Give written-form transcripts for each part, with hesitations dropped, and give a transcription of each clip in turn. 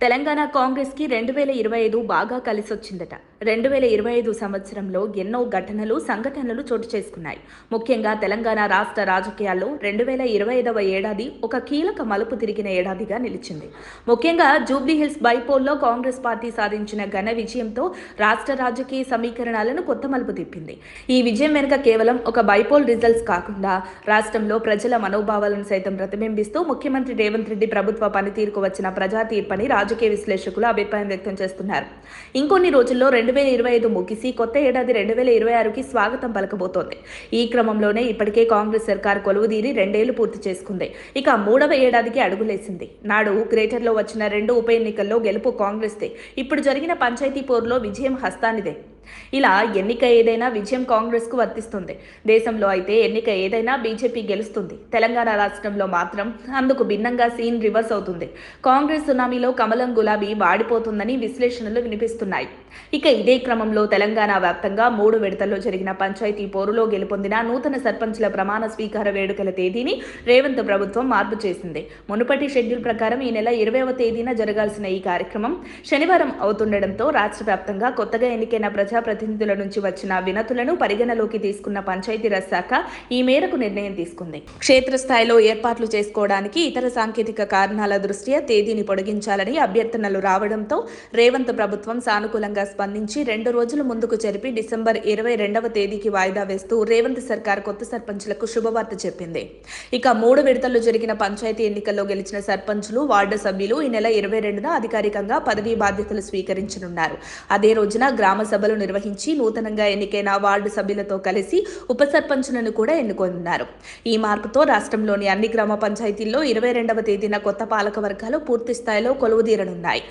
తెలంగాణ కాంగ్రెస్కి 2025 బాగా కలిసొచ్చిందట. 2025 సంవత్సరంలో ఎన్నో సంఘటనలు చోటు చేసుకున్నాయి. ముఖ్యంగా తెలంగాణ రాష్ట్ర రాజకీయాల్లో 2025వ ఏడాది ఒక కీలక మలుపు తిరిగిన ఏడాదిగా నిలిచింది. ముఖ్యంగా జూబ్లీహిల్స్ బైపోల్లో కాంగ్రెస్ పార్టీ సాధించిన ఘన విజయంతో రాష్ట్ర రాజకీయ సమీకరణాలను కొత్త మలుపు తిప్పింది. ఈ విజయం వెనుక కేవలం ఒక బైపోల్ రిజల్ట్స్ కాకుండా రాష్ట్రంలో ప్రజల మనోభావాలను సైతం ప్రతిబింబిస్తూ ముఖ్యమంత్రి రేవంత్ రెడ్డి ప్రభుత్వ పనితీరుకు వచ్చిన ప్రజా తీర్పని రాజకీయ విశ్లేషకులు అభిప్రాయం వ్యక్తం చేస్తున్నారు. ఇంకొన్ని రోజుల్లో 2025 ముగిసి కొత్త ఏడాది 2026కి స్వాగతం పలకబోతోంది. ఈ క్రమంలోనే ఇప్పటికే కాంగ్రెస్ సర్కార్ కొలువుదీరి 2 ఏళ్లు పూర్తి చేసుకుంది. ఇక 3వ ఏడాదికి అడుగులేసింది. నాడు గ్రేటర్లో వచ్చిన 2 ఉప ఎన్నికల్లో గెలుపు కాంగ్రెస్దే. ఇప్పుడు జరిగిన పంచాయతీ పోరులో విజయం హస్తానిదే. ఇలా ఎన్నిక ఏదైనా విజయం కాంగ్రెస్కు వర్తిస్తుంది. దేశంలో అయితే ఎన్నిక ఏదైనా బీజేపీ గెలుస్తుంది. తెలంగాణ రాష్ట్రంలో మాత్రం అందుకు భిన్నంగా సీన్ రివర్స్ అవుతుంది. కాంగ్రెస్ సునామీలో కమలం గులాబీ వాడిపోతుందని విశ్లేషణలు వినిపిస్తున్నాయి. ఇక ఇదే క్రమంలో తెలంగాణ వ్యాప్తంగా 3 విడతల్లో జరిగిన పంచాయతీ పోరులో గెలుపొందిన నూతన సర్పంచ్ల ప్రమాణ స్వీకార వేడుకల తేదీని రేవంత్ ప్రభుత్వం మార్పు చేసింది. మునుపటి షెడ్యూల్ ప్రకారం ఈ నెల 20వ తేదీన జరగాల్సిన ఈ కార్యక్రమం శనివారం అవుతుండటంతో రాష్ట్ర వ్యాప్తంగా కొత్తగా ఎన్నికైన ప్రజాప్రతినిధుల నుంచి వచ్చిన వినతులను పరిగణలోకి తీసుకున్న పంచాయతీరాజ్ శాఖ ఈ మేరకు నిర్ణయం తీసుకుంది. క్షేత్రస్థాయిలో ఏర్పాట్లు చేసుకోవడానికి ఇతర సాంకేతిక కారణాల దృష్ట్యా తేదీని పొడిగించాలని అభ్యర్థనలు రావడంతో రేవంత్ ప్రభుత్వం సానుకూలంగా స్పందించి 2 రోజులు ముందుకు జరిపి డిసెంబర్ 22వ తేదీకి వాయిదా వేస్తూ రేవంత్ సర్కార్ కొత్త సర్పంచ్లకు శుభవార్త చెప్పింది. ఇక 3 విడతల్లో జరిగిన పంచాయతీ ఎన్నికల్లో గెలిచిన సర్పంచులు, వార్డు సభ్యులు ఈ నెల 22న అధికారికంగా పదవీ బాధ్యతలు స్వీకరించనున్నారు. అదే రోజున గ్రామ సభలు నిర్వహించి నూతనంగా ఎన్నికైన వార్డు సభ్యులతో కలిసి ఉప సర్పంచులను కూడా ఎన్నుకోనున్నారు. ఈ మార్పుతో రాష్ట్రంలోని అన్ని గ్రామ పంచాయతీల్లో 22వ తేదీన కొత్త పాలక వర్గాలు పూర్తి స్థాయిలో కొలువుదీరనున్నాయి.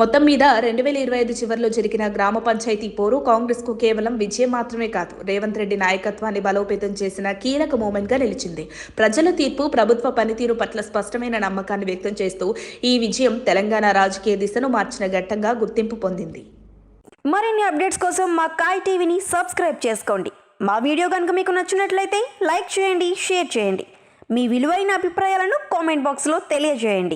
మొత్తం మీద 2025 చివరిలో జరిగిన గ్రామ పంచాయతీ పోరు కాంగ్రెస్ కు కేవలం విజయం మాత్రమే కాదు, రేవంత్ రెడ్డి నాయకత్వాన్ని బలోపేతం చేసిన కీలక మూమెంట్ గా నిలిచింది. ప్రజల తీర్పు ప్రభుత్వ పనితీరు పట్ల స్పష్టమైన నమ్మకాన్ని వ్యక్తం చేస్తూ ఈ విజయం తెలంగాణ రాజకీయ దిశను మార్చిన ఘట్టంగా గుర్తింపు పొందింది. మరిన్ని అప్డేట్స్ కోసం మా కాయ్ టీవీని సబ్స్క్రైబ్ చేసుకోండి. మా వీడియో కనుక మీకు నచ్చినట్లయితే లైక్ చేయండి, షేర్ చేయండి. మీ విలువైన అభిప్రాయాలను కామెంట్ బాక్స్లో తెలియజేయండి.